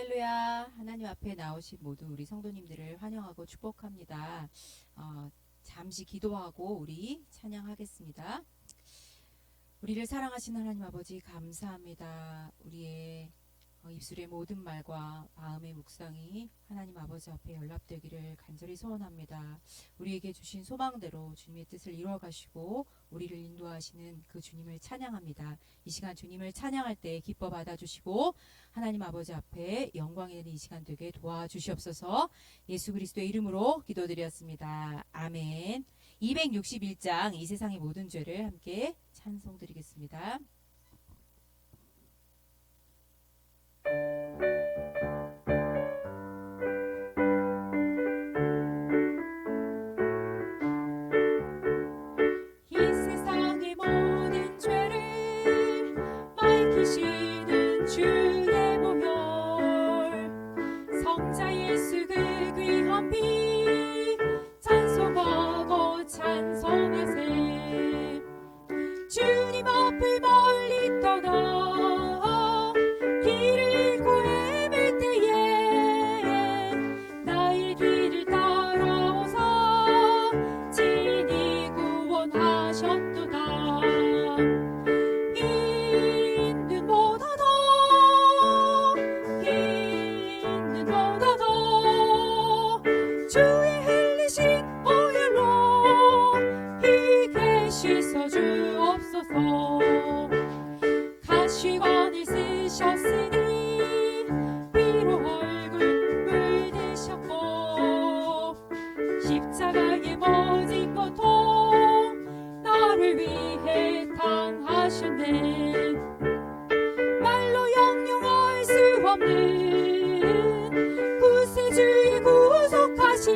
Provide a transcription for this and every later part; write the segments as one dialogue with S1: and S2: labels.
S1: 할렐루야. 하나님 앞에 나오신 모든 우리 성도님들을 환영하고 축복합니다. 잠시 기도하고 우리 찬양하겠습니다. 우리를 사랑하시는 하나님 아버지 감사합니다. 우리의 입술의 모든 말과 마음의 묵상이 하나님 아버지 앞에 연락되기를 간절히 소원합니다. 우리에게 주신 소망대로 주님의 뜻을 이루어가시고 우리를 인도하시는 그 주님을 찬양합니다. 이 시간 주님을 찬양할 때 기뻐 받아주시고 하나님 아버지 앞에 영광이 되는 이 시간 되게 도와주시옵소서. 예수 그리스도의 이름으로 기도드렸습니다. 아멘. 261장 이 세상의 모든 죄를 함께 찬송드리겠습니다. 이 세상의 모든 죄를 밝히시는 주의 보혈, 성자 예수 그 귀한 피 찬송하고 찬송하세. 주님 앞을 멀리 떠나 길을 잃고 헤맬 때에 나의 뒤를 따라오사 친히 구원하셨도다. 있는 보다 더 주의 흘리신 보혈로 희게 씻어주옵소서. 가시관을 쓰셨으니 위로 얼굴 물드셨고 십자가의 모진 고통 나를 위해 당하셨네. 말로 형용할 수 없는 구세주의 구속하심,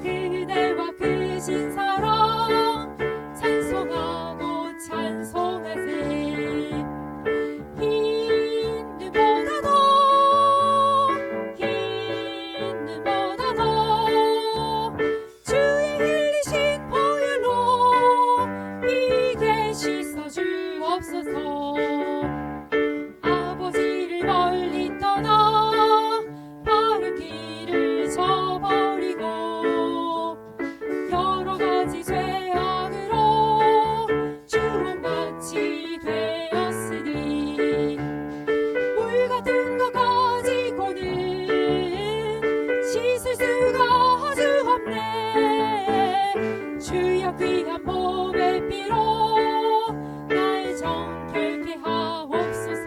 S1: 그대와 크신 사랑 찬송하고 찬송하세. 있는 보다 더 주의 흘리신 보혈로 희게 씻어주옵소서. 아버지를 멀리 떠나 바른 길을 저버리고 여러 가지 죄악으로 주름같이 되었으니 물 같은 것 가지고는 씻을 수가 아주 없네. 주여 귀한 몸의 피로 날 정결케 하옵소서.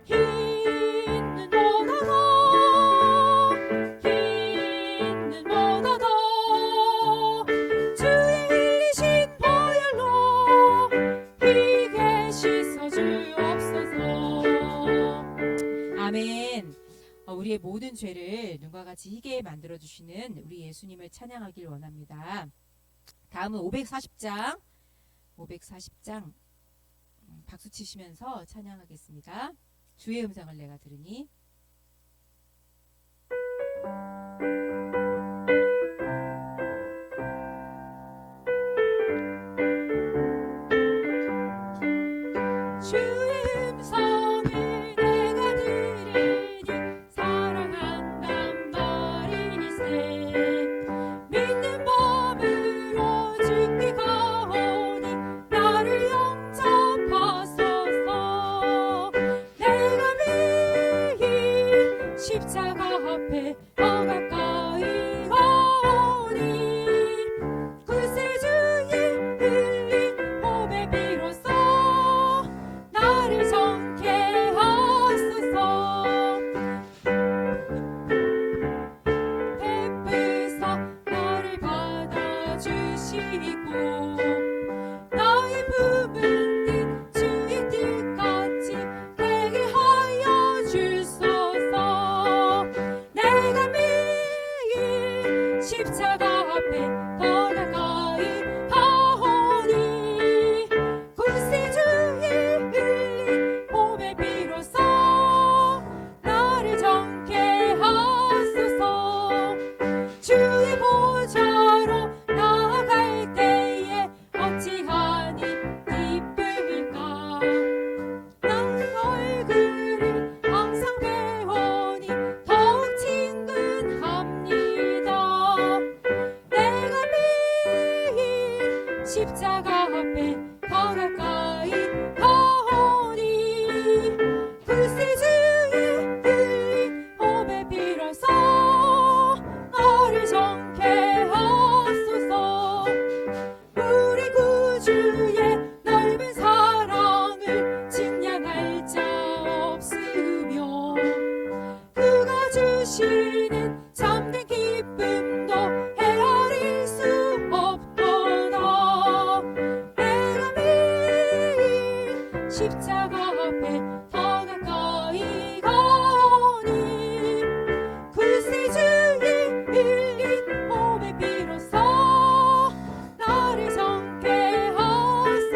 S1: 있는 보다 더 주의 흘리신 보혈로 희게 씻어주옵소서. 아멘. 우리의 모든 죄를 눈과 같이 희게 만들어주시는 우리 예수님을 찬양하길 원합니다. 다음은 540장 박수 치시면서 찬양하겠습니다. 주의 음성을 내가 들으니. 주의 음성을 내가 들으니 사랑한단 말이니세. 믿는 마음으로 주께 가오니 나를 영접하소서. 내가 십자가 앞에 더 가까이 가오니 구세주의 흘린 몸에 비로소 나를 정케 하소.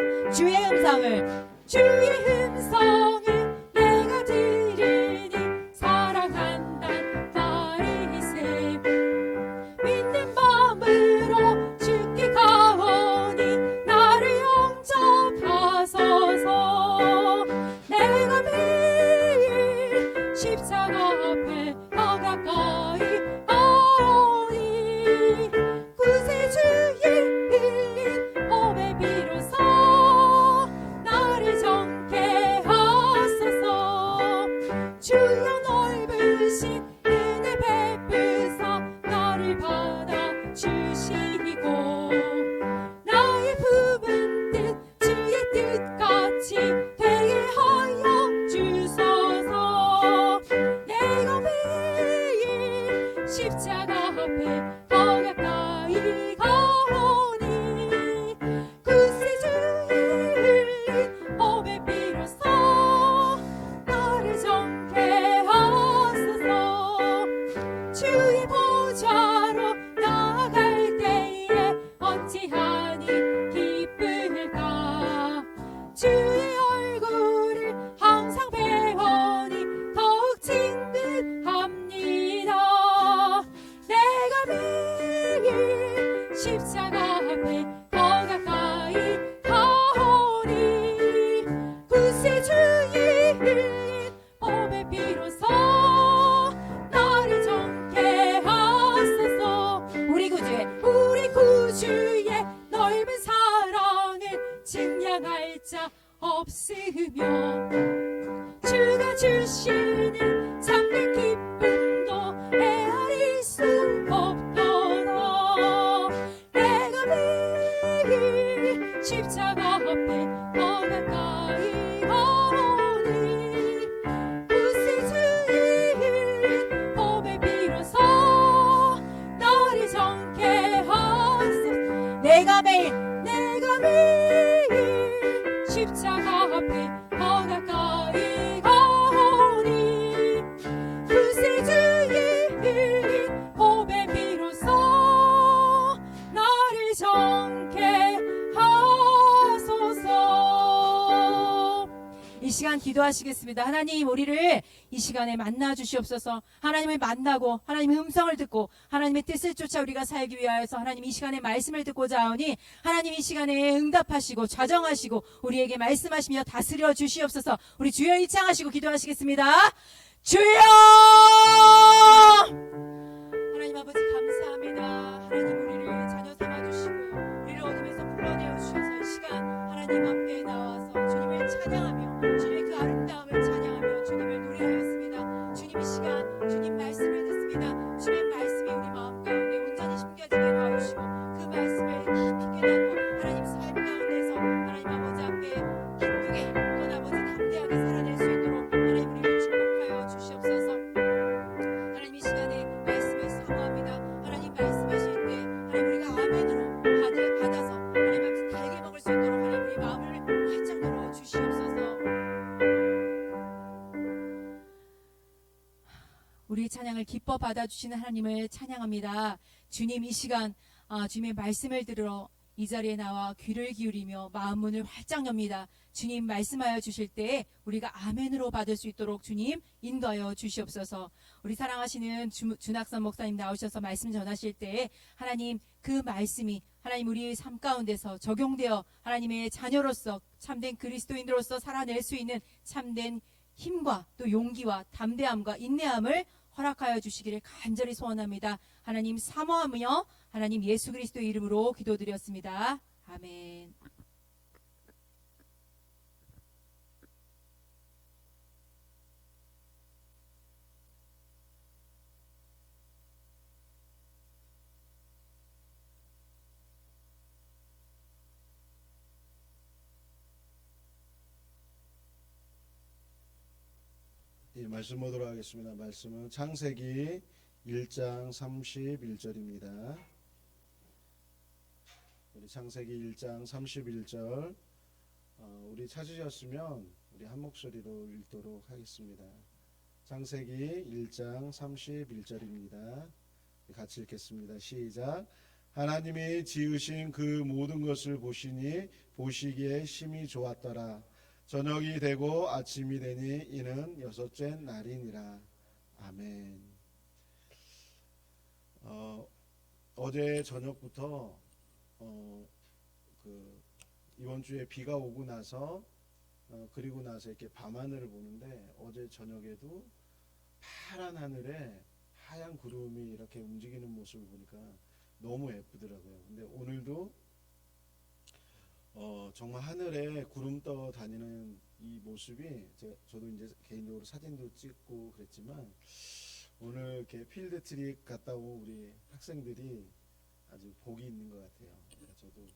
S1: 주의 음성을 내가 들으니 사랑한단 말이 세. 믿는 마음으로 주께 가오니 나를 영접하소서. 내가 매일 십자가 앞에 더 가까이 가오니 구세주의 흘린 몸에 비로소 나를 정케 하소서. 주여 넓으신 은혜 베푸사 나를 받아주시고 나의 품은 뜻 주의 뜻같이 되게 하여 주소서. 내가 매일 십자가 앞에 더 가까이 가오니 구세주의 흘린 몸에 비로소 나를 정케 하소서. 주의 보좌로 나아갈 때에 어찌하니 기쁠까. 주의 얼굴을 항상 배우니 더욱 친근합니다. 내가 매일 십자가 앞에 더 가까이 가오니 구세주의 흘린 몸에 비로소 나를 정케 하소서. 우리 구주의 넓은 사랑을 증량할 자 없으며 주가 주시는 참된 기쁨도 헤아릴 수 없도다. 내가 매일 십자가 앞에 더 가까이 가오니 구세주의 흘린 몸에 비로소 나를 정케 하소서. 내가 매일 십자가 앞에 더 가까이 가오니 구세주의 흘린 몸에 비로소 나를 정케 하소서. 이 시간 기도하시겠습니다. 하나님, 우리를 이 시간에 만나 주시옵소서. 하나님을 만나고 하나님의 음성을 듣고 하나님의 뜻을 쫓아 우리가 살기 위하여서 하나님 이 시간에 말씀을 듣고자 하오니 하나님 이 시간에 응답하시고 좌정하시고 우리에게 말씀하시며 다스려 주시옵소서. 우리 주여 입장하시고 기도하시겠습니다. 주여! 하나님 아버지 감사합니다. 하나님 우리를 자녀 삼아주시고 우리를 어둠에서 불러내어 주셔서 이 시간 하나님 앞에 나와서 주님을 찬양하며 주님의 그 아름다움을 찬양하며 주님을 노래하였습니다. 주님 이 시간 주님 말씀을 듣습니다. 주님의 말씀이 우리 마음 가운데 온전히 심겨지게 도와주시고 그 말씀을 깊이 깨닫고 하나님 삶 가운데서 하나님 아버지 앞에 기쁘게 또 아버지 담대하게 살아낼 수 있도록 하나님 우리를 축복하여 주시옵소서. 하나님 이 시간에 말씀을 사모합니다. 하나님 말씀하실 때 하나님 우리가 아멘으로 받아서 하나님 앞에 달게 먹을 수 있도록 하나님 우리 마음을 활짝 열어 주시옵소서. 우리 찬양을 기뻐 받아주시는 하나님을 찬양합니다. 주님 이 시간 주님의 말씀을 들으러 이 자리에 나와 귀를 기울이며 마음 문을 활짝 엽니다. 주님 말씀하여 주실 때 우리가 아멘으로 받을 수 있도록 주님 인도하여 주시옵소서. 우리 사랑하시는 준학선 목사님 나오셔서 말씀 전하실 때 하나님 그 말씀이 하나님 우리의 삶 가운데서 적용되어 하나님의 자녀로서 참된 그리스도인으로서 살아낼 수 있는 참된 힘과 또 용기와 담대함과 인내함을 허락하여 주시기를 간절히 소원합니다. 하나님 사모하며 하나님 예수 그리스도의 이름으로 기도드렸습니다. 아멘.
S2: 예, 말씀 보도록 하겠습니다. 말씀은 창세기 1장 31절입니다. 우리 창세기 1장 31절 우리 우리 찾으셨으면 우리 한 목소리로 읽도록 하겠습니다. 창세기 1장 31절입니다. 같이 읽겠습니다. 시작. 하나님이 지으신 그 모든 것을 보시니 보시기에 심히 좋았더라. 저녁이 되고 아침이 되니 이는 여섯째 날이니라. 아멘. 어제 저녁부터 이번 주에 비가 오고 나서 그리고 나서 이렇게 밤하늘을 보는데 어제 저녁에도 파란 하늘에 하얀 구름이 이렇게 움직이는 모습을 보니까 너무 예쁘더라고요. 근데 오늘도 정말 하늘에 구름 떠 다니는 이 모습이 저도 이제 개인적으로 사진도 찍고 그랬지만 오늘 이렇게 필드 트립 갔다 온 우리 학생들이 아주 복이 있는 것 같아요. 저도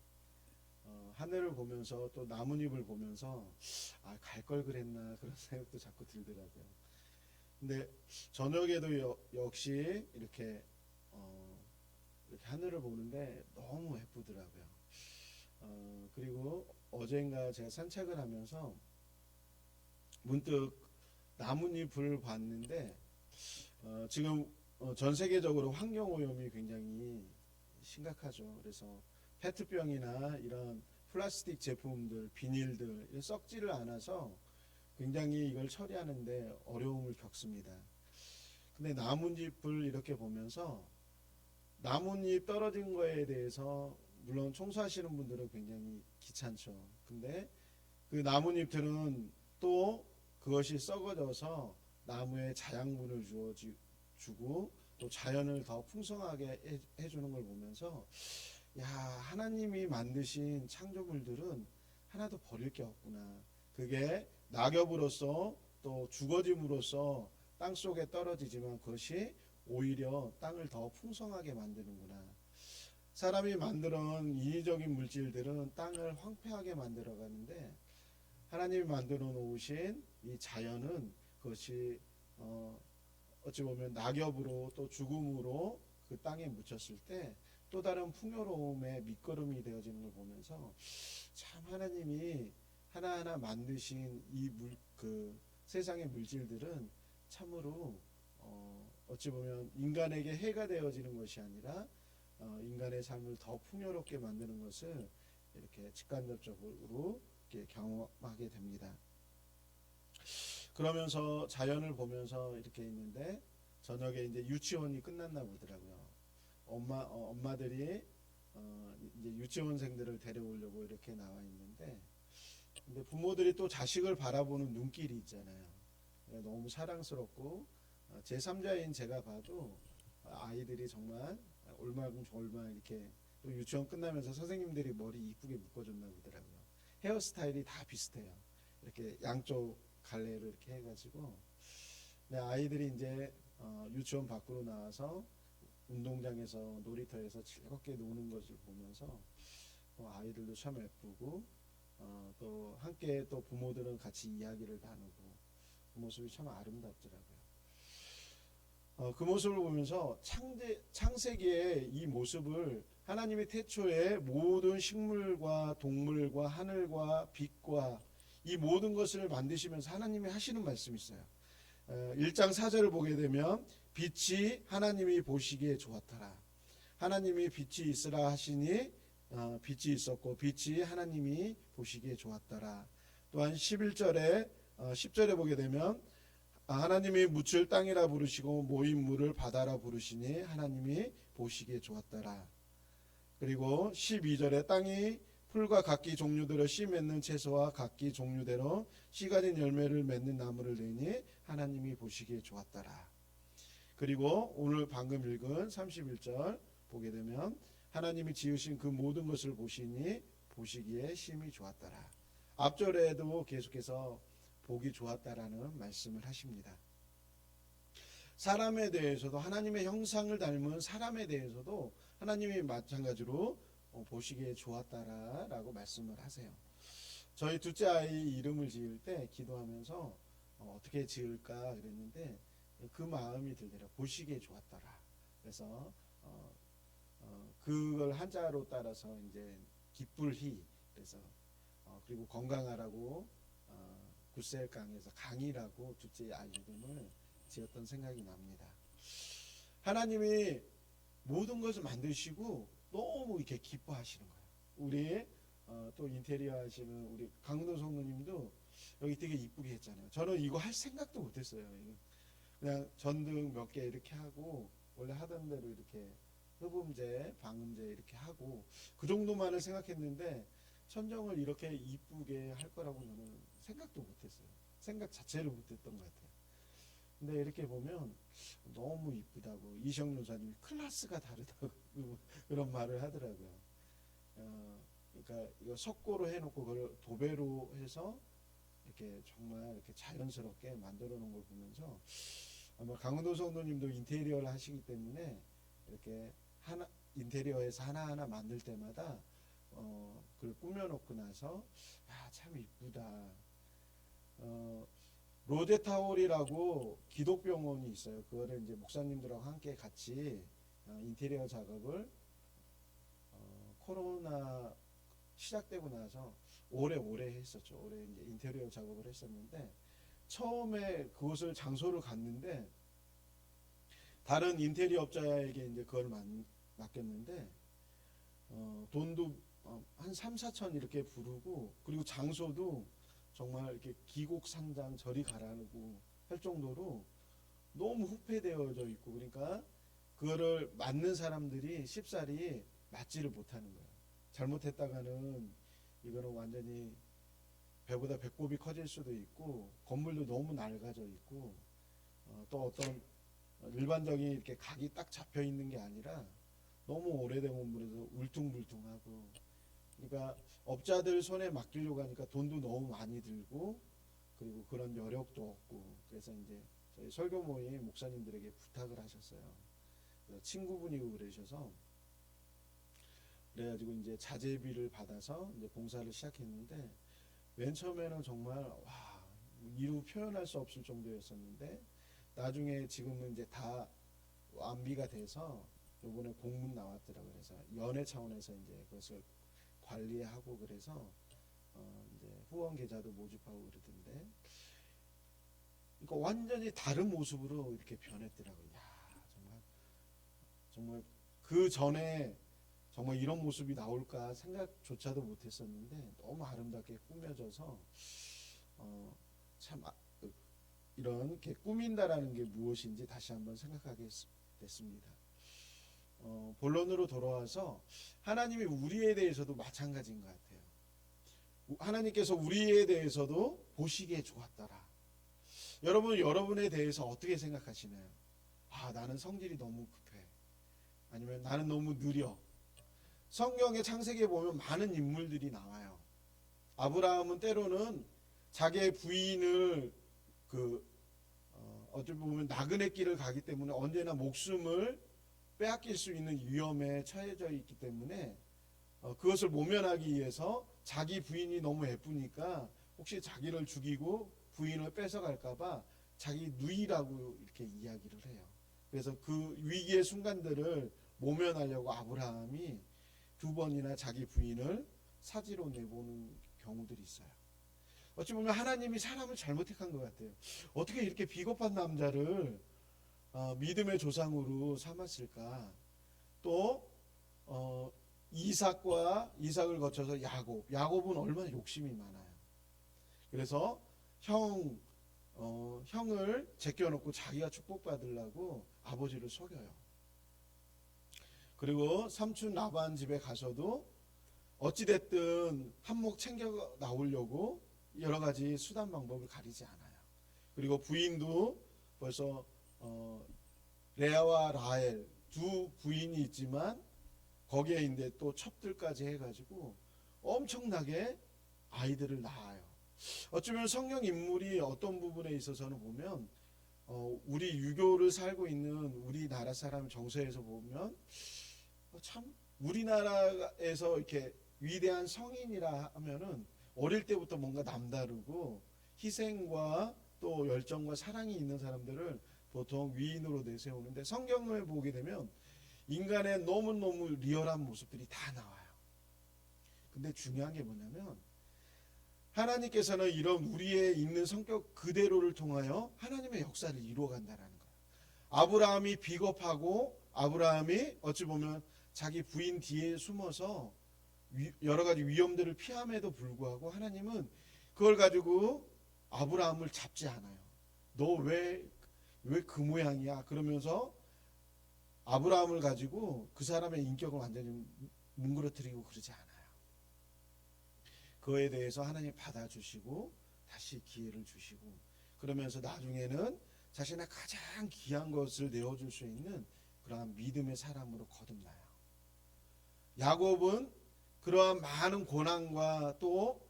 S2: 하늘을 보면서 또 나뭇잎을 보면서 갈 걸 그랬나 그런 생각도 자꾸 들더라고요. 근데 저녁에도 역시 이렇게 하늘을 보는데 너무 예쁘더라고요. 그리고 어젠가 제가 산책을 하면서 문득 나뭇잎을 봤는데 지금 전 세계적으로 환경 오염이 굉장히 심각하죠. 그래서 페트병이나 이런 플라스틱 제품들, 비닐들 썩지를 않아서 굉장히 이걸 처리하는데 어려움을 겪습니다. 근데 나뭇잎을 이렇게 보면서 나뭇잎 떨어진 거에 대해서 물론 청소하시는 분들은 굉장히 귀찮죠. 근데 그 나뭇잎들은 또 그것이 썩어져서 나무에 자양분을 주고 또 자연을 더 풍성하게 해주는 걸 보면서 하나님이 만드신 창조물들은 하나도 버릴 게 없구나. 그게 낙엽으로서 또 주거짐으로써 땅 속에 떨어지지만 그것이 오히려 땅을 더 풍성하게 만드는구나. 사람이 만들어놓은 인위적인 물질들은 땅을 황폐하게 만들어가는데 하나님이 만들어 놓으신 이 자연은 그것이 어찌 보면 낙엽으로 또 죽음으로 그 땅에 묻혔을 때 또 다른 풍요로움의 밑거름이 되어지는 걸 보면서 참 하나님이 하나하나 만드신 그 세상의 물질들은 참으로 어찌 보면 인간에게 해가 되어지는 것이 아니라 인간의 삶을 더 풍요롭게 만드는 것을 이렇게 직간접적으로 이렇게 경험하게 됩니다. 그러면서 자연을 보면서 이렇게 있는데 저녁에 이제 유치원이 끝났나 보더라고요. 엄마들이 이제 유치원생들을 데려오려고 이렇게 나와 있는데 근데 부모들이 또 자식을 바라보는 눈길이 있잖아요. 너무 사랑스럽고 제3자인 제가 봐도 아이들이 정말 올만졸만 이렇게 또 유치원 끝나면서 선생님들이 머리 이쁘게 묶어줬나 보더라고요. 헤어스타일이 다 비슷해요. 이렇게 양쪽 갈래로 이렇게 해가지고 아이들이 이제 유치원 밖으로 나와서 운동장에서 놀이터에서 즐겁게 노는 것을 보면서 아이들도 참 예쁘고 또 함께 또 부모들은 같이 이야기를 나누고 그 모습이 참 아름답더라고요. 그 모습을 보면서 창세기의 이 모습을 하나님의 태초에 모든 식물과 동물과 하늘과 빛과 이 모든 것을 만드시면서 하나님이 하시는 말씀이 있어요. 1장 4절을 보게 되면 빛이 하나님이 보시기에 좋았더라. 하나님이 빛이 있으라 하시니 빛이 있었고 빛이 하나님이 보시기에 좋았더라. 또한 10절에 보게 되면 하나님이 묻힐 땅이라 부르시고 모인 물을 바다라 부르시니 하나님이 보시기에 좋았더라. 그리고 12절에 땅이 풀과 각기 종류대로 씨 맺는 채소와 각기 종류대로 씨 가진 열매를 맺는 나무를 내니 하나님이 보시기에 좋았더라. 그리고 오늘 방금 읽은 31절 보게 되면 하나님이 지으신 그 모든 것을 보시니 보시기에 심히 좋았더라. 앞절에도 계속해서 보기 좋았다라는 말씀을 하십니다. 사람에 대해서도 하나님의 형상을 닮은 사람에 대해서도 하나님이 마찬가지로 보시기에 좋았다라고 말씀을 하세요. 저희 둘째 아이 이름을 지을 때 기도하면서 어떻게 지을까 그랬는데 그 마음이 들더라고요. 보시기에 좋았더라. 그래서 그걸 한자로 따라서 이제 기쁠희 그래서 그리고 건강하라고 굿셀강에서 강이라고 둘째 아이 이름을 지었던 생각이 납니다. 하나님이 모든 것을 만드시고 너무 이렇게 기뻐하시는 거예요. 우리 또 인테리어 하시는 우리 강도 성도님도 여기 되게 이쁘게 했잖아요. 저는 이거 할 생각도 못했어요. 그냥 전등 몇 개 이렇게 하고 원래 하던 대로 이렇게 흡음재, 방음재 이렇게 하고 그 정도만을 생각했는데 천정을 이렇게 이쁘게 할 거라고 저는 생각도 못했어요. 생각 자체를 못했던 것 같아요. 근데 이렇게 보면 너무 이쁘다고 이시영 요사님이 클래스가 다르다고 그런 말을 하더라고요. 그러니까 이거 석고로 해놓고 그걸 도배로 해서 이렇게 정말 이렇게 자연스럽게 만들어 놓은 걸 보면서 아마 강은도 성도님도 인테리어를 하시기 때문에 이렇게 인테리어에서 하나하나 만들 때마다 그걸 꾸며놓고 나서 참 이쁘다. 로제타월이라고 기독병원이 있어요. 그거를 이제 목사님들하고 함께 같이 인테리어 작업을 코로나 시작되고 나서 오래 했었죠. 올해 이제 인테리어 작업을 했었는데 처음에 그곳을 장소를 갔는데 다른 인테리어 업자에게 이제 그걸 맡겼는데 돈도 한 3, 4천 이렇게 부르고 그리고 장소도 정말 이렇게 기곡산장 저리 가라고 할 정도로 너무 후폐되어져 있고 그러니까 그거를 맡는 사람들이 쉽사리 맡지를 못하는 거예요. 잘못했다가는 이거는 완전히 배보다 배꼽이 커질 수도 있고 건물도 너무 낡아져 있고 또 어떤 일반적인 이렇게 각이 딱 잡혀 있는 게 아니라 너무 오래된 건물에서 울퉁불퉁하고 그러니까 업자들 손에 맡기려고 하니까 돈도 너무 많이 들고 그리고 그런 여력도 없고 그래서 이제 저희 설교 모임 목사님들에게 부탁을 하셨어요. 친구분이고 그러셔서 그래가지고 이제 자재비를 받아서 이제 봉사를 시작했는데 맨 처음에는 정말 와 이루 표현할 수 없을 정도였었는데 나중에 지금은 이제 다 완비가 돼서 요번에 공문 나왔더라고요. 그래서 연회 차원에서 이제 그것을 관리하고 그래서 이제 후원 계좌도 모집하고 그러던데 그러니까 완전히 다른 모습으로 이렇게 변했더라고요. 야, 정말 그 전에 정말 이런 모습이 나올까 생각조차도 못했었는데 너무 아름답게 꾸며져서 참 이런 게 꾸민다라는 게 무엇인지 다시 한번 생각하게 됐습니다. 본론으로 돌아와서 하나님이 우리에 대해서도 마찬가지인 것 같아요. 하나님께서 우리에 대해서도 보시기에 좋았더라. 여러분에 대해서 어떻게 생각하시나요? 나는 성질이 너무 급해. 아니면 나는 너무 느려. 성경의 창세기에 보면 많은 인물들이 나와요. 아브라함은 때로는 자기의 부인을 어떻게 보면 나그네 길을 가기 때문에 언제나 목숨을 빼앗길 수 있는 위험에 처해져 있기 때문에 그것을 모면하기 위해서 자기 부인이 너무 예쁘니까 혹시 자기를 죽이고 부인을 뺏어갈까봐 자기 누이라고 이렇게 이야기를 해요. 그래서 그 위기의 순간들을 모면하려고 아브라함이 2번이나 자기 부인을 사지로 내보는 경우들이 있어요. 어찌 보면 하나님이 사람을 잘못 택한 것 같아요. 어떻게 이렇게 비겁한 남자를 믿음의 조상으로 삼았을까? 또 이삭을 거쳐서 야곱은 얼마나 욕심이 많아요. 그래서 형을 제껴놓고 자기가 축복받으려고 아버지를 속여요. 그리고 삼촌 라반 집에 가서도 어찌됐든 한몫 챙겨 나오려고 여러 가지 수단 방법을 가리지 않아요. 그리고 부인도 벌써 레아와 라헬 두 부인이 있지만 거기에 이제 또 첩들까지 해가지고 엄청나게 아이들을 낳아요. 어쩌면 성경 인물이 어떤 부분에 있어서는 보면 우리 유교를 살고 있는 우리나라 사람 정서에서 보면 참 우리나라에서 이렇게 위대한 성인이라 하면은 어릴 때부터 뭔가 남다르고 희생과 또 열정과 사랑이 있는 사람들을 보통 위인으로 내세우는데 성경을 보게 되면 인간의 너무너무 리얼한 모습들이 다 나와요. 근데 중요한 게 뭐냐면 하나님께서는 이런 우리의 있는 성격 그대로를 통하여 하나님의 역사를 이루어 간다라는 거예요. 아브라함이 비겁하고 아브라함이 어찌 보면 자기 부인 뒤에 숨어서 여러 가지 위험들을 피함에도 불구하고 하나님은 그걸 가지고 아브라함을 잡지 않아요. 너 왜 그 모양이야? 그러면서 아브라함을 가지고 그 사람의 인격을 완전히 뭉그러뜨리고 그러지 않아요. 그에 대해서 하나님 받아주시고 다시 기회를 주시고 그러면서 나중에는 자신의 가장 귀한 것을 내어줄 수 있는 그러한 믿음의 사람으로 거듭나요. 야곱은 그러한 많은 고난과 또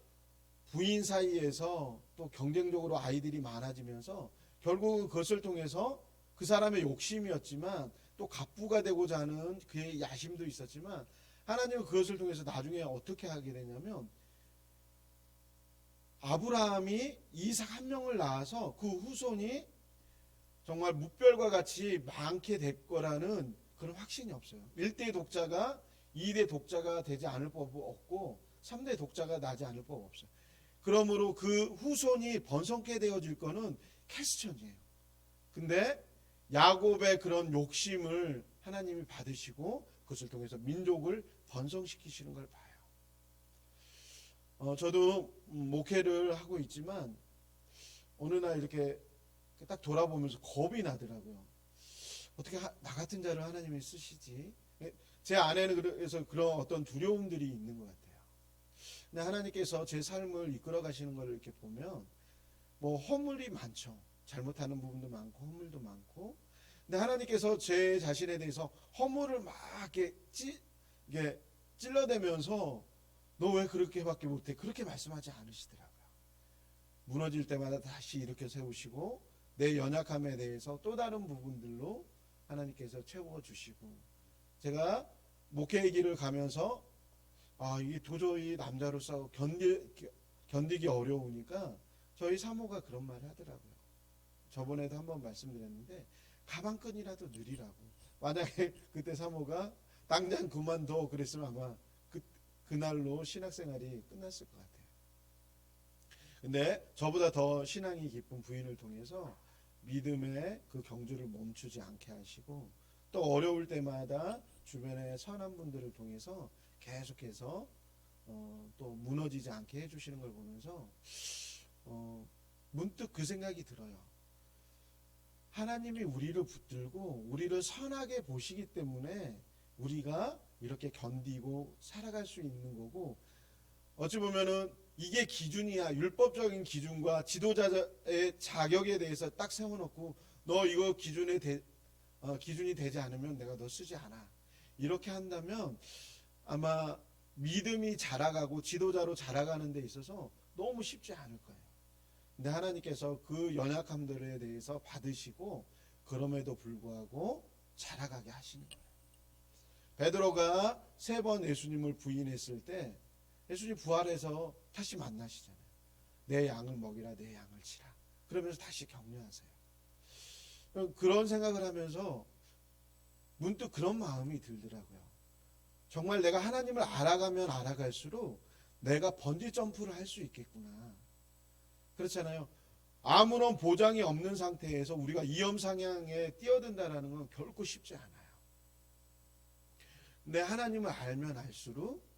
S2: 부인 사이에서 또 경쟁적으로 아이들이 많아지면서 결국은 그것을 통해서 그 사람의 욕심이었지만 또 갑부가 되고자 하는 그의 야심도 있었지만 하나님은 그것을 통해서 나중에 어떻게 하게 되냐면 아브라함이 이삭 한 명을 낳아서 그 후손이 정말 무별과 같이 많게 될 거라는 그런 확신이 없어요. 1대 독자가 2대 독자가 되지 않을 법 없고 3대 독자가 나지 않을 법 없어요. 그러므로 그 후손이 번성케 되어질 거는 캐스천이에요. 근데 야곱의 그런 욕심을 하나님이 받으시고 그것을 통해서 민족을 번성시키시는 걸 봐요. 저도 목회를 하고 있지만 어느 날 이렇게 딱 돌아보면서 겁이 나더라고요. 어떻게 나 같은 자를 하나님이 쓰시지? 제 안에는 그래서 그런 어떤 두려움들이 있는 것 같아요. 근데 하나님께서 제 삶을 이끌어 가시는 걸 이렇게 보면 뭐 허물이 많죠. 잘못하는 부분도 많고 허물도 많고. 근데 하나님께서 제 자신에 대해서 허물을 막 이렇게 찔러대면서 너 왜 그렇게밖에 못해? 그렇게 말씀하지 않으시더라고요. 무너질 때마다 다시 이렇게 세우시고 내 연약함에 대해서 또 다른 부분들로 하나님께서 채워주시고 제가 목회의 길을 가면서 이게 도저히 남자로서 견디기 어려우니까 저희 사모가 그런 말을 하더라고요. 저번에도 한번 말씀드렸는데 가방끈이라도 느리라고. 만약에 그때 사모가 당장 그만둬 그랬으면 아마 그날로 신학생활이 끝났을 것 같아요. 근데 저보다 더 신앙이 깊은 부인을 통해서 믿음의 그 경주를 멈추지 않게 하시고 또 어려울 때마다 주변의 선한 분들을 통해서 계속해서 또 무너지지 않게 해주시는 걸 보면서 문득 그 생각이 들어요. 하나님이 우리를 붙들고 우리를 선하게 보시기 때문에 우리가 이렇게 견디고 살아갈 수 있는 거고 어찌 보면은 이게 기준이야. 율법적인 기준과 지도자의 자격에 대해서 딱 세워놓고 너 이거 기준이 되지 않으면 내가 너 쓰지 않아. 이렇게 한다면 아마 믿음이 자라가고 지도자로 자라가는 데 있어서 너무 쉽지 않을 거예요. 근데 하나님께서 그 연약함들에 대해서 받으시고 그럼에도 불구하고 자라가게 하시는 거예요. 베드로가 3번 예수님을 부인했을 때 예수님 부활해서 다시 만나시잖아요. 내 양을 먹이라 내 양을 치라. 그러면서 다시 격려하세요. 그런 생각을 하면서 문득 그런 마음이 들더라고요. 정말 내가 하나님을 알아가면 알아갈수록 내가 번지 점프를 할 수 있겠구나. 그렇잖아요. 아무런 보장이 없는 상태에서 우리가 위험상향에 뛰어든다는 건 결코 쉽지 않아요. 근데 하나님을 알면 알수록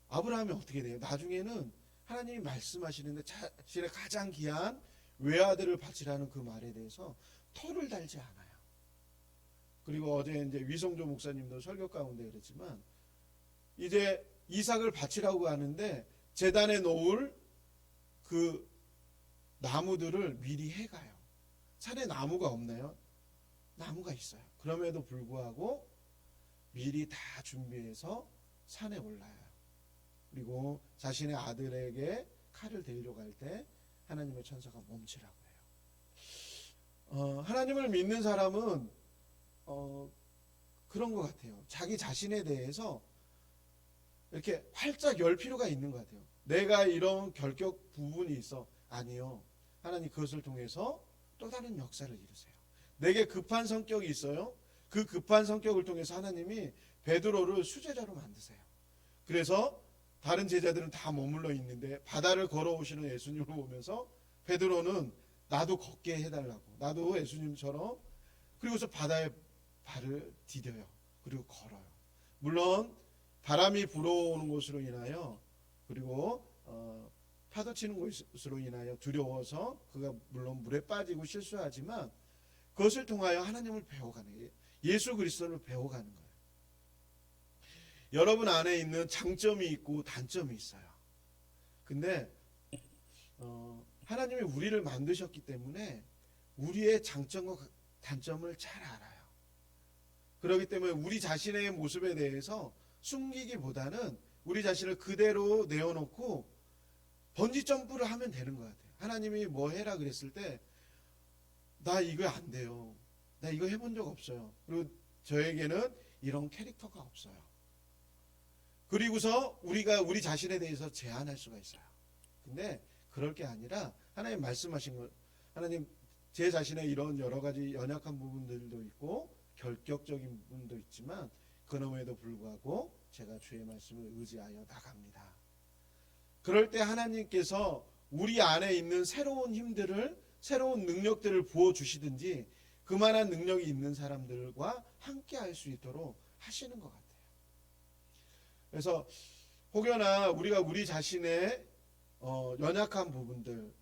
S2: 아브라함이 어떻게 돼요? 나중에는 하나님이 말씀하시는데 자신의 가장 귀한 외아들을 바치라는 그 말에 대해서 터를 달지 않아요. 그리고 어제 이제 위성조 목사님도 설교 가운데 그랬지만 이제 이삭을 바치라고 하는데 제단에 놓을 그 나무들을 미리 해가요. 산에 나무가 없나요? 나무가 있어요. 그럼에도 불구하고 미리 다 준비해서 산에 올라요. 그리고 자신의 아들에게 칼을 데리러 갈 때 하나님의 천사가 멈추라고 해요. 하나님을 믿는 사람은 그런 것 같아요. 자기 자신에 대해서 이렇게 활짝 열 필요가 있는 것 같아요. 내가 이런 결격 부분이 있어. 아니요. 하나님 그것을 통해서 또 다른 역사를 이루세요. 내게 급한 성격이 있어요. 그 급한 성격을 통해서 하나님이 베드로를 수제자로 만드세요. 그래서 다른 제자들은 다 머물러 있는데 바다를 걸어오시는 예수님을 보면서 베드로는 나도 걷게 해달라고, 나도 예수님처럼, 그리고서 바다에 발을 디뎌요. 그리고 걸어요. 물론 바람이 불어오는 곳으로 인하여, 그리고 파도 치는 곳으로 인하여 두려워서 그가 물론 물에 빠지고 실수하지만 그것을 통하여 하나님을 배워가는 거예요. 예수 그리스도를 배워가는 거예요. 여러분 안에 있는 장점이 있고 단점이 있어요. 근데 하나님이 우리를 만드셨기 때문에 우리의 장점과 단점을 잘 알아요. 그렇기 때문에 우리 자신의 모습에 대해서 숨기기보다는 우리 자신을 그대로 내어놓고 번지 점프를 하면 되는 것 같아요. 하나님이 뭐 해라 그랬을 때 나 이거 안 돼요. 나 이거 해본 적 없어요. 그리고 저에게는 이런 캐릭터가 없어요. 그리고서 우리가 우리 자신에 대해서 제한할 수가 있어요. 근데 그럴 게 아니라 하나님 말씀하신 것, 하나님 제 자신의 이런 여러 가지 연약한 부분들도 있고 결격적인 부분도 있지만 그럼에도 불구하고 제가 주의 말씀을 의지하여 나갑니다. 그럴 때 하나님께서 우리 안에 있는 새로운 힘들을, 새로운 능력들을 부어주시든지 그만한 능력이 있는 사람들과 함께 할 수 있도록 하시는 것 같아요. 그래서 혹여나 우리가 우리 자신의 연약한 부분들,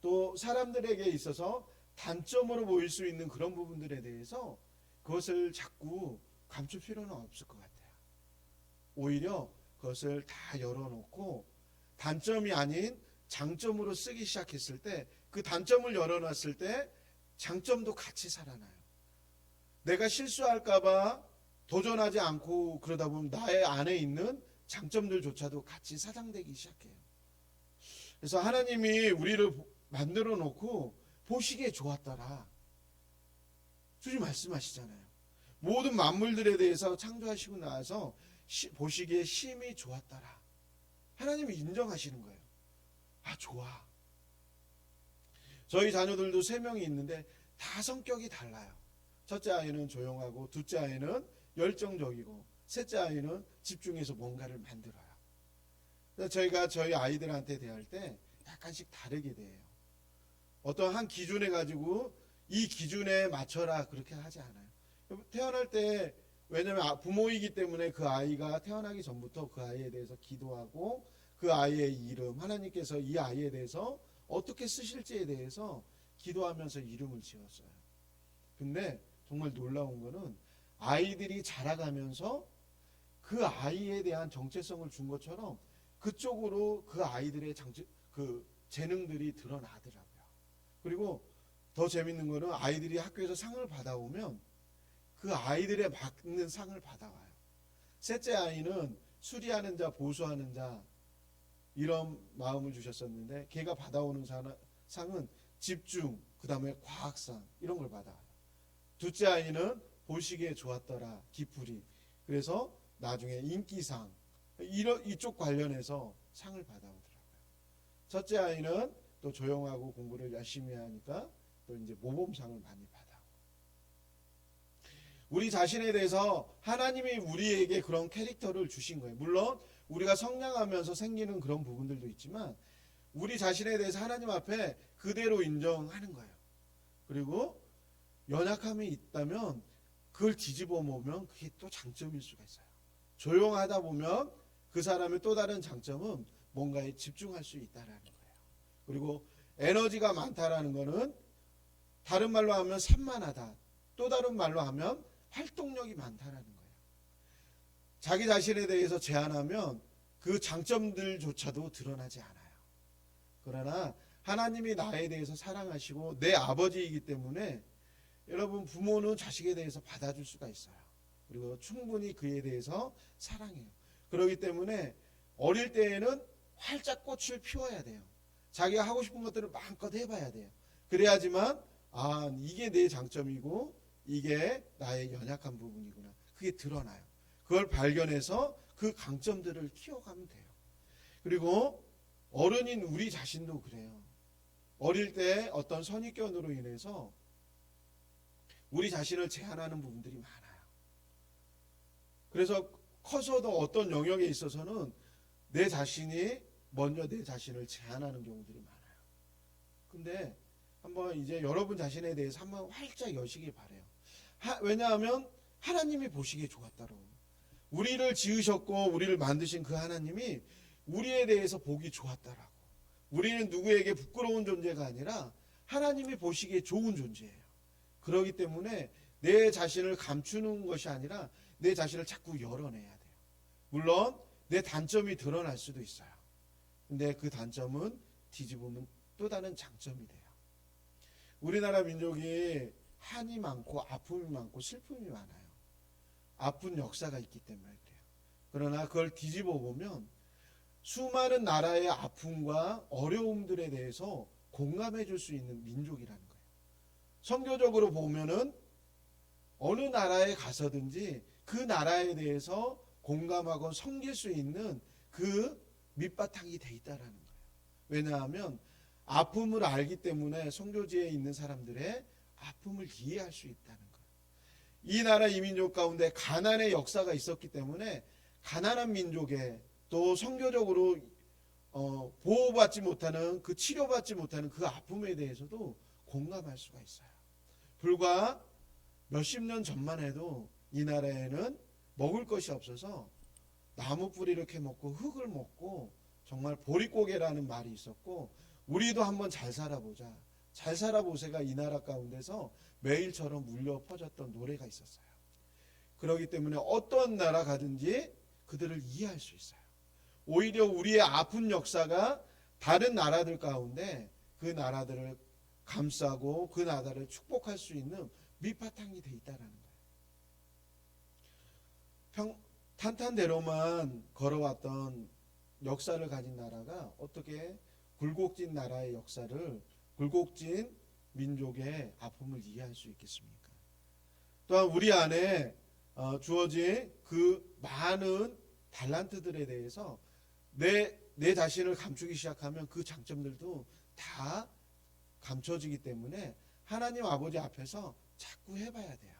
S2: 또 사람들에게 있어서 단점으로 보일 수 있는 그런 부분들에 대해서 그것을 자꾸 감출 필요는 없을 것 같아요. 오히려 그것을 다 열어놓고 단점이 아닌 장점으로 쓰기 시작했을 때, 그 단점을 열어놨을 때 장점도 같이 살아나요. 내가 실수할까봐 도전하지 않고 그러다 보면 나의 안에 있는 장점들조차도 같이 사장되기 시작해요. 그래서 하나님이 우리를 만들어 놓고 보시기에 좋았더라. 주님 말씀하시잖아요. 모든 만물들에 대해서 창조하시고 나서 보시기에 심히 좋았더라. 하나님이 인정하시는 거예요. 아, 좋아. 저희 자녀들도 3명이 있는데 다 성격이 달라요. 첫째 아이는 조용하고, 둘째 아이는 열정적이고, 셋째 아이는 집중해서 뭔가를 만들어요. 그래서 저희가 저희 아이들한테 대할 때 약간씩 다르게 대해요. 어떤 한 기준에 가지고 이 기준에 맞춰라 그렇게 하지 않아요. 태어날 때, 왜냐하면 부모이기 때문에 그 아이가 태어나기 전부터 그 아이에 대해서 기도하고 그 아이의 이름, 하나님께서 이 아이에 대해서 어떻게 쓰실지에 대해서 기도하면서 이름을 지었어요. 근데 정말 놀라운 거는 아이들이 자라가면서 그 아이에 대한 정체성을 준 것처럼 그쪽으로 그 아이들의 그 재능들이 드러나더라고요. 그리고 더 재밌는 거는 아이들이 학교에서 상을 받아오면 그 아이들에 맞는 상을 받아와요. 셋째 아이는 수리하는 자, 보수하는 자, 이런 마음을 주셨었는데 걔가 받아오는 상은 집중, 그 다음에 과학상 이런 걸 받아와요. 둘째 아이는 보시기에 좋았더라, 기풀이. 그래서 나중에 인기상, 이쪽 관련해서 상을 받아오더라고요. 첫째 아이는 또 조용하고 공부를 열심히 하니까 또 이제 모범상을 많이 받아오고. 우리 자신에 대해서 하나님이 우리에게 그런 캐릭터를 주신 거예요. 물론 우리가 성장하면서 생기는 그런 부분들도 있지만 우리 자신에 대해서 하나님 앞에 그대로 인정하는 거예요. 그리고 연약함이 있다면 그걸 뒤집어 보면 그게 또 장점일 수가 있어요. 조용하다 보면 그 사람의 또 다른 장점은 뭔가에 집중할 수 있다라는 거예요. 그리고 에너지가 많다라는 거는 다른 말로 하면 산만하다, 또 다른 말로 하면 활동력이 많다라는 거예요. 자기 자신에 대해서 제한하면 그 장점들조차도 드러나지 않아요. 그러나 하나님이 나에 대해서 사랑하시고 내 아버지이기 때문에 여러분, 부모는 자식에 대해서 받아줄 수가 있어요. 그리고 충분히 그에 대해서 사랑해요. 그렇기 때문에 어릴 때에는 활짝 꽃을 피워야 돼요. 자기가 하고 싶은 것들을 마음껏 해봐야 돼요. 그래야지만 이게 내 장점이고 이게 나의 연약한 부분이구나, 그게 드러나요. 그걸 발견해서 그 강점들을 키워가면 돼요. 그리고 어른인 우리 자신도 그래요. 어릴 때 어떤 선입견으로 인해서 우리 자신을 제한하는 부분들이 많아요. 그래서 커서도 어떤 영역에 있어서는 내 자신이 먼저 내 자신을 제한하는 경우들이 많아요. 근데 한번 이제 여러분 자신에 대해서 한번 활짝 여시기 바래요. 왜냐하면 하나님이 보시기에 좋았다로. 우리를 지으셨고 우리를 만드신 그 하나님이 우리에 대해서 보기 좋았다라고. 우리는 누구에게 부끄러운 존재가 아니라 하나님이 보시기에 좋은 존재예요. 그렇기 때문에 내 자신을 감추는 것이 아니라 내 자신을 자꾸 열어내야 돼요. 물론 내 단점이 드러날 수도 있어요. 근데 그 단점은 뒤집으면 또 다른 장점이 돼요. 우리나라 민족이 한이 많고 아픔이 많고 슬픔이 많아요. 아픈 역사가 있기 때문에 그래요. 그러나 그걸 뒤집어 보면 수많은 나라의 아픔과 어려움들에 대해서 공감해 줄 수 있는 민족이라는 거예요. 선교적으로 보면은 어느 나라에 가서든지 그 나라에 대해서 공감하고 섬길 수 있는 그 밑바탕이 돼 있다라는 거예요. 왜냐하면 아픔을 알기 때문에 선교지에 있는 사람들의 아픔을 이해할 수 있다는 거예요. 이 나라 이민족 가운데 가난의 역사가 있었기 때문에 가난한 민족에 또 선교적으로 보호받지 못하는 그 치료받지 못하는 그 아픔에 대해서도 공감할 수가 있어요. 불과 몇십 년 전만 해도 이 나라에는 먹을 것이 없어서 나무 뿌리를 캐먹고 흙을 먹고 정말 보릿고개라는 말이 있었고 우리도 한번 잘 살아보자. 잘 살아보세가 이 나라 가운데서 매일처럼 울려 퍼졌던 노래가 있었어요. 그렇기 때문에 어떤 나라 가든지 그들을 이해할 수 있어요. 오히려 우리의 아픈 역사가 다른 나라들 가운데 그 나라들을 감싸고 그 나라를 축복할 수 있는 밑바탕이 돼 있다는 거예요. 탄탄대로만 걸어왔던 역사를 가진 나라가 어떻게 굴곡진 나라의 역사를 굴곡진 민족의 아픔을 이해할 수 있겠습니까? 또한 우리 안에 주어진 그 많은 달란트들에 대해서 내 자신을 감추기 시작하면 그 장점들도 다 감춰지기 때문에 하나님 아버지 앞에서 자꾸 해봐야 돼요.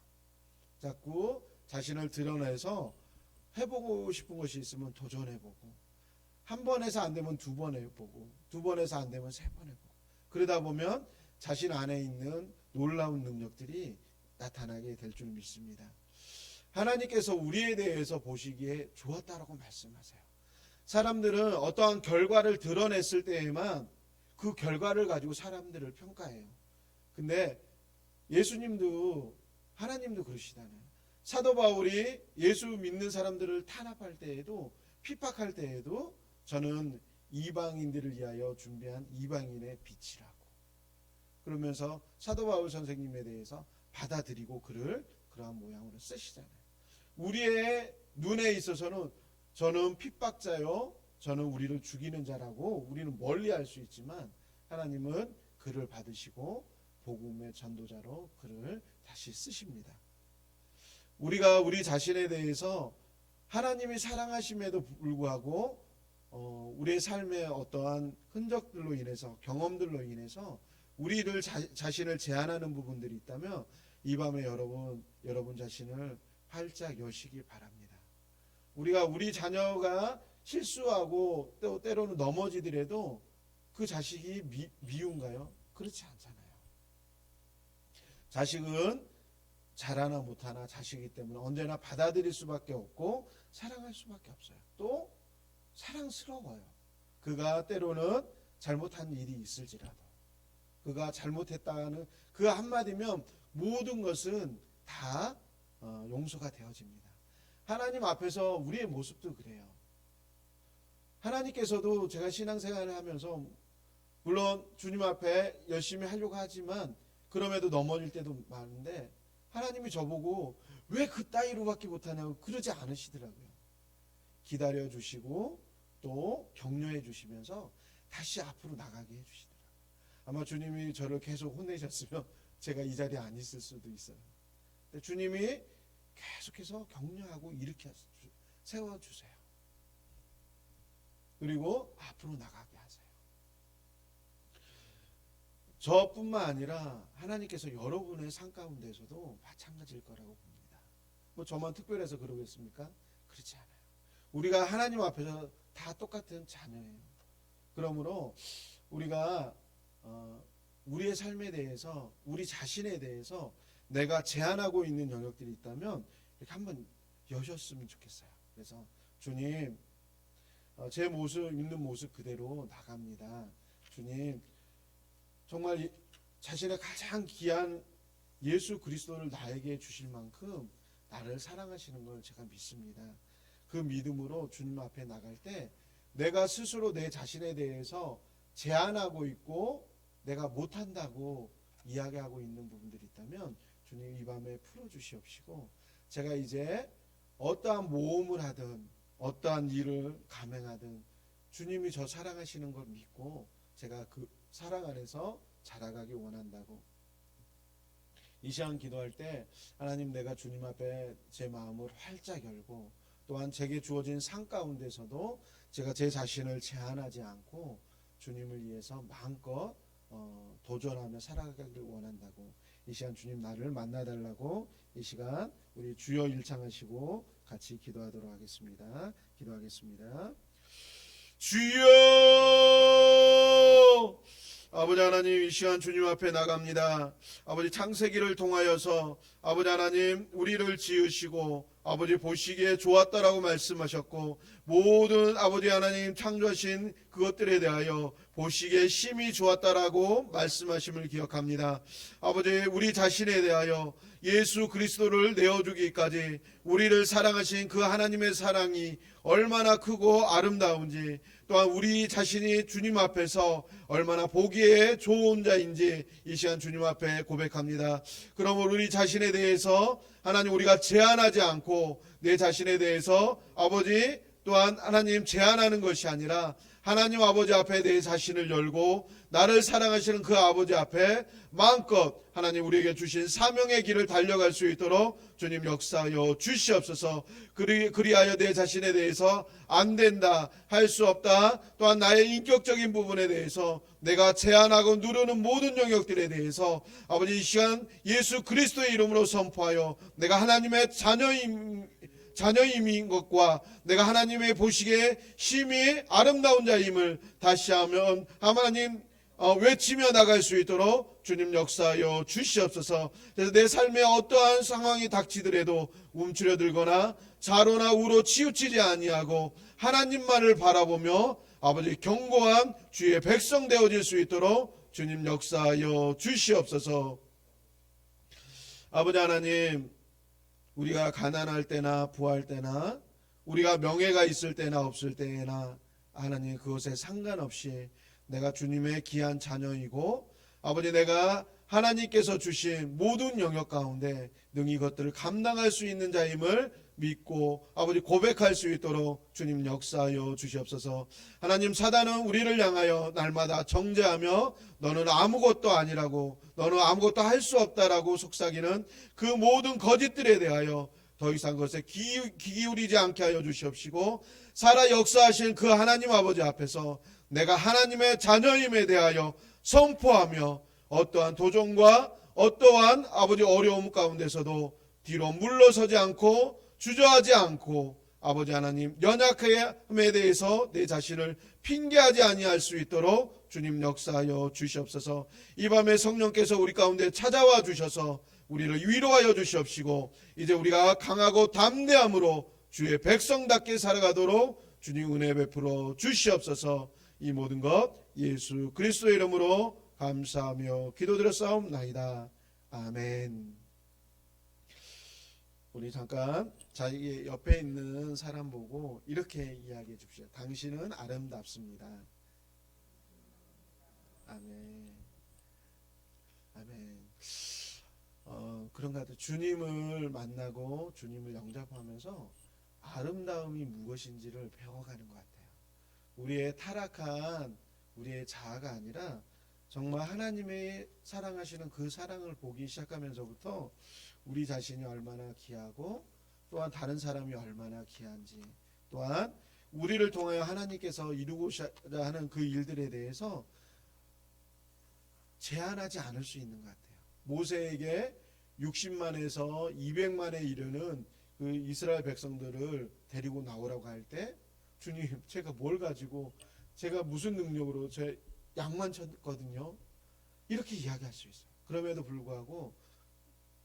S2: 자꾸 자신을 드러내서 해보고 싶은 것이 있으면 도전해보고 한 번 해서 안 되면 두 번 해보고 두 번 해서 안 되면 세 번 해보고 그러다 보면 자신 안에 있는 놀라운 능력들이 나타나게 될 줄 믿습니다. 하나님께서 우리에 대해서 보시기에 좋았다라고 말씀하세요. 사람들은 어떠한 결과를 드러냈을 때에만 그 결과를 가지고 사람들을 평가해요. 근데 예수님도 하나님도 그러시잖아요. 사도 바울이 예수 믿는 사람들을 탄압할 때에도 핍박할 때에도 저는 이방인들을 위하여 준비한 이방인의 빛이라고 그러면서 사도 바울 선생님에 대해서 받아들이고 그를 그러한 모양으로 쓰시잖아요. 우리의 눈에 있어서는 저는 핍박자요 저는 우리를 죽이는 자라고 우리는 멀리 할 수 있지만 하나님은 그를 받으시고 복음의 전도자로 그를 다시 쓰십니다. 우리가 우리 자신에 대해서 하나님이 사랑하심에도 불구하고 우리의 삶의 어떠한 흔적들로 인해서 경험들로 인해서 우리를 자신을 제한하는 부분들이 있다면 이 밤에 여러분 자신을 활짝 여시기 바랍니다. 우리가 우리 자녀가 실수하고 또 때로는 넘어지더라도 그 자식이 미운가요? 그렇지 않잖아요. 자식은 잘하나 못하나 자식이기 때문에 언제나 받아들일 수밖에 없고 사랑할 수밖에 없어요. 또 사랑스러워요. 그가 때로는 잘못한 일이 있을지라도 그가 잘못했다는 그 한마디면 모든 것은 다 용서가 되어집니다. 하나님 앞에서 우리의 모습도 그래요. 하나님께서도 제가 신앙생활을 하면서 물론 주님 앞에 열심히 하려고 하지만 그럼에도 넘어질 때도 많은데 하나님이 저보고 왜 그 따위로밖에 못하냐고 그러지 않으시더라고요. 기다려주시고 또 격려해 주시면서 다시 앞으로 나가게 해주시더라고요. 아마 주님이 저를 계속 혼내셨으면 제가 이 자리에 안 있을 수도 있어요. 근데 주님이 계속해서 격려하고 일으켜 세워주세요. 그리고 앞으로 나가게 하세요. 저뿐만 아니라 하나님께서 여러분의 삶 가운데서도 마찬가지일 거라고 봅니다. 뭐 저만 특별해서 그러겠습니까? 그렇지 않아요. 우리가 하나님 앞에서 다 똑같은 자녀예요. 그러므로 우리가 우리의 삶에 대해서, 우리 자신에 대해서 내가 제한하고 있는 영역들이 있다면 이렇게 한번 여셨으면 좋겠어요. 그래서 주님, 제 모습, 있는 모습 그대로 나갑니다. 주님, 정말 자신의 가장 귀한 예수 그리스도를 나에게 주실 만큼 나를 사랑하시는 걸 제가 믿습니다. 그 믿음으로 주님 앞에 나갈 때 내가 스스로 내 자신에 대해서 제한하고 있고 내가 못한다고 이야기하고 있는 부분들이 있다면 주님 이 밤에 풀어주시옵시고, 제가 이제 어떠한 모험을 하든 어떠한 일을 감행하든 주님이 저 사랑하시는 걸 믿고 제가 그 사랑 안에서 자라가기 원한다고, 이 시간 기도할 때 하나님, 내가 주님 앞에 제 마음을 활짝 열고 또한 제게 주어진 상 가운데서도 제가 제 자신을 제한하지 않고 주님을 위해서 마음껏 도전하며 살아가기를 원한다고, 이 시간 주님 나를 만나달라고 이 시간 우리 주여 일창하시고 같이 기도하도록 하겠습니다. 기도하겠습니다. 주여, 아버지 하나님, 이 시간 주님 앞에 나갑니다. 아버지, 창세기를 통하여서 아버지 하나님 우리를 지으시고 아버지 보시기에 좋았다라고 말씀하셨고, 모든 아버지 하나님 창조하신 그것들에 대하여 보시기에 심히 좋았다라고 말씀하심을 기억합니다. 아버지, 우리 자신에 대하여 예수 그리스도를 내어주기까지 우리를 사랑하신 그 하나님의 사랑이 얼마나 크고 아름다운지, 또한 우리 자신이 주님 앞에서 얼마나 보기에 좋은 자인지 이 시간 주님 앞에 고백합니다. 그러므로 우리 자신에 대해서 하나님 우리가 제한하지 않고 내 자신에 대해서 아버지 또한 하나님 제한하는 것이 아니라 하나님 아버지 앞에 내 자신을 열고 나를 사랑하시는 그 아버지 앞에 마음껏 하나님 우리에게 주신 사명의 길을 달려갈 수 있도록 주님 역사하여 주시옵소서. 그리하여 내 자신에 대해서 안 된다, 할 수 없다, 또한 나의 인격적인 부분에 대해서 내가 제한하고 누르는 모든 영역들에 대해서 아버지 이 시간 예수 그리스도의 이름으로 선포하여 내가 하나님의 자녀임인 것과 내가 하나님의 보시기에 심히 아름다운 자임을 다시 하면 하나님 외치며 나갈 수 있도록 주님 역사하여 주시옵소서. 그래서 내 삶에 어떠한 상황이 닥치더라도 움츠려들거나 좌로나 우로 치우치지 아니하고 하나님만을 바라보며 아버지 견고한 주의 백성 되어질 수 있도록 주님 역사하여 주시옵소서. 아버지 하나님, 우리가 가난할 때나 부할 때나 우리가 명예가 있을 때나 없을 때나 하나님 그것에 상관없이 내가 주님의 귀한 자녀이고 아버지 내가 하나님께서 주신 모든 영역 가운데 능히 이것들을 감당할 수 있는 자임을 믿고 아버지 고백할 수 있도록 주님 역사하여 주시옵소서. 하나님, 사단은 우리를 향하여 날마다 정죄하며 너는 아무것도 아니라고, 너는 아무것도 할 수 없다라고 속삭이는 그 모든 거짓들에 대하여 더 이상 그것에 귀 기울이지 않게 하여 주시옵시고, 살아 역사하신 그 하나님 아버지 앞에서 내가 하나님의 자녀임에 대하여 선포하며 어떠한 도전과 어떠한 아버지 어려움 가운데서도 뒤로 물러서지 않고 주저하지 않고 아버지 하나님 연약함에 대해서 내 자신을 핑계하지 아니할 수 있도록 주님 역사하여 주시옵소서. 이 밤에 성령께서 우리 가운데 찾아와 주셔서 우리를 위로하여 주시옵시고 이제 우리가 강하고 담대함으로 주의 백성답게 살아가도록 주님 은혜 베풀어 주시옵소서. 이 모든 것 예수 그리스도의 이름으로 감사하며 기도드렸사옵나이다. 아멘. 우리 잠깐 자기 옆에 있는 사람 보고 이렇게 이야기해 줍시다. 당신은 아름답습니다. 아멘. 아멘. 그런가 하다 주님을 만나고 주님을 영접하면서 아름다움이 무엇인지를 배워가는 것 같아요. 우리의 타락한 우리의 자아가 아니라 정말 하나님의 사랑하시는 그 사랑을 보기 시작하면서부터 우리 자신이 얼마나 귀하고 또한 다른 사람이 얼마나 귀한지, 또한 우리를 통하여 하나님께서 이루고자 하는 그 일들에 대해서 제한하지 않을 수 있는 것 같아요. 모세에게 60만에서 200만에 이르는 그 이스라엘 백성들을 데리고 나오라고 할 때 주님, 제가 뭘 가지고, 제가 무슨 능력으로 제 약만 쳤거든요. 이렇게 이야기할 수 있어요. 그럼에도 불구하고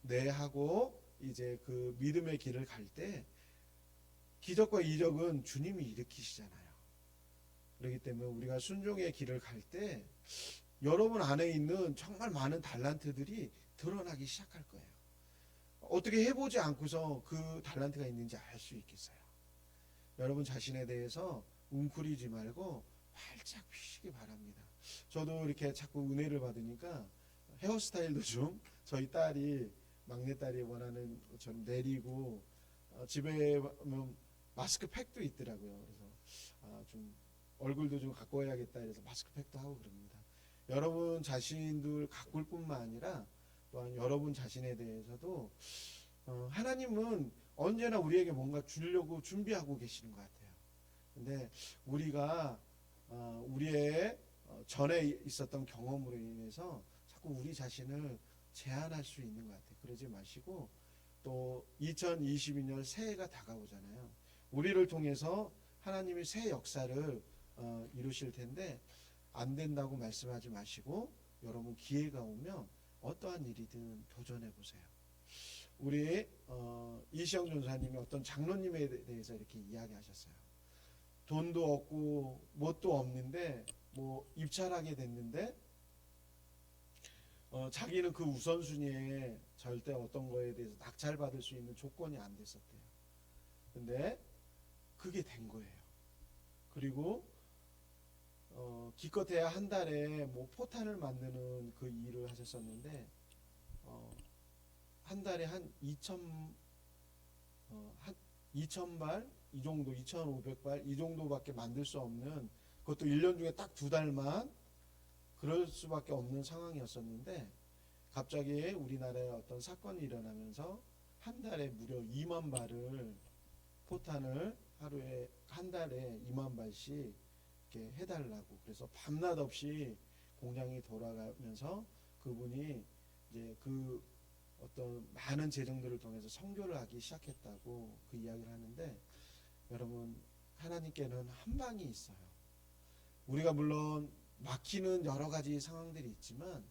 S2: 네 하고 이제 그 믿음의 길을 갈 때 기적과 이적은 주님이 일으키시잖아요. 그렇기 때문에 우리가 순종의 길을 갈 때 여러분 안에 있는 정말 많은 달란트들이 드러나기 시작할 거예요. 어떻게 해보지 않고서 그 달란트가 있는지 알 수 있겠어요. 여러분 자신에 대해서 웅크리지 말고 활짝 피시기 바랍니다. 저도 이렇게 자꾸 은혜를 받으니까 헤어스타일도 좀 저희 딸이, 막내딸이 원하는 것처럼 내리고, 집에 보면 마스크팩도 있더라고요. 그래서 좀 얼굴도 좀 가꿔야겠다 해서 마스크팩도 하고 그럽니다. 여러분 자신들 가꿀 뿐만 아니라 또한 여러분 자신에 대해서도 하나님은 언제나 우리에게 뭔가 주려고 준비하고 계시는 것 같아요. 근데 우리가 우리의 전에 있었던 경험으로 인해서 자꾸 우리 자신을 제한할 수 있는 것 같아요. 그러지 마시고, 또 2022년 새해가 다가오잖아요. 우리를 통해서 하나님이 새 역사를 이루실 텐데 안 된다고 말씀하지 마시고 여러분 기회가 오면 어떠한 일이든 도전해 보세요. 우리 이시영 전사님이 어떤 장로님에 대해서 이렇게 이야기하셨어요. 돈도 없고 뭣도 없는데 뭐 입찰하게 됐는데 자기는 그 우선순위에 절대 어떤 거에 대해서 낙찰받을 수 있는 조건이 안 됐었대요. 근데 그게 된 거예요. 그리고 기껏해야 한 달에 뭐 포탄을 만드는 그 일을 하셨었는데 한 달에 한 2,000발 이 정도, 2,500발 이 정도밖에 만들 수 없는, 그것도 1년 중에 딱 2달만 그럴 수밖에 없는 상황이었었는데 갑자기 우리나라에 어떤 사건이 일어나면서 한 달에 무려 2만 발을 포탄을 하루에 한 달에 2만 발씩 이렇게 해달라고, 그래서 밤낮 없이 공장이 돌아가면서 그분이 이제 그 어떤 많은 재정들을 통해서 선교를 하기 시작했다고 그 이야기를 하는데, 여러분 하나님께는 한 방이 있어요. 우리가 물론 막히는 여러 가지 상황들이 있지만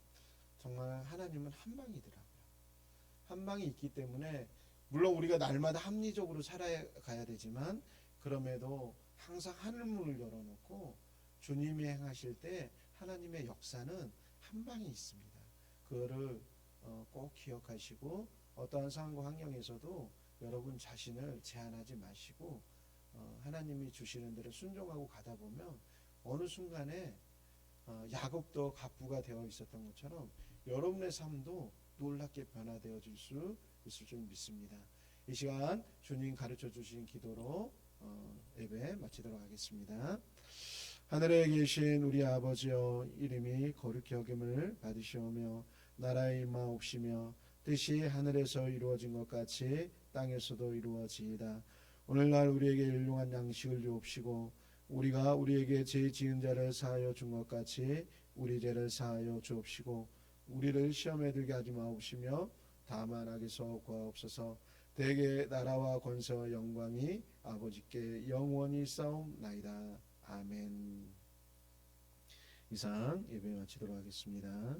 S2: 정말 하나님은 한 방이더라고요. 한 방이 있기 때문에 물론 우리가 날마다 합리적으로 살아가야 되지만 그럼에도 항상 하늘문을 열어놓고 주님이 행하실 때 하나님의 역사는 한 방이 있습니다. 그거를 꼭 기억하시고 어떠한 상황과 환경에서도 여러분 자신을 제한하지 마시고 하나님이 주시는 대로 순종하고 가다 보면 어느 순간에 야곱도 갑부가 되어 있었던 것처럼 여러분의 삶도 놀랍게 변화되어질 수 있을 줄 믿습니다. 이 시간 주님 가르쳐 주신 기도로 예배 마치도록 하겠습니다. 하늘에 계신 우리 아버지여, 이름이 거룩히 여김을 받으시오며 나라의 임하옵시며 뜻이 하늘에서 이루어진 것 같이 땅에서도 이루어지이다. 오늘날 우리에게 일용한 양식을 주옵시고 우리가 우리에게 죄 지은 자를 사하여 준 것 같이 우리 죄를 사하여 주옵시고 우리를 시험에 들게 하지 마옵시며 다만 악에서 구하옵소서. 대개 나라와 권세와 영광이 아버지께 영원히 싸움나이다. 아멘. 이상 예배 마치도록 하겠습니다.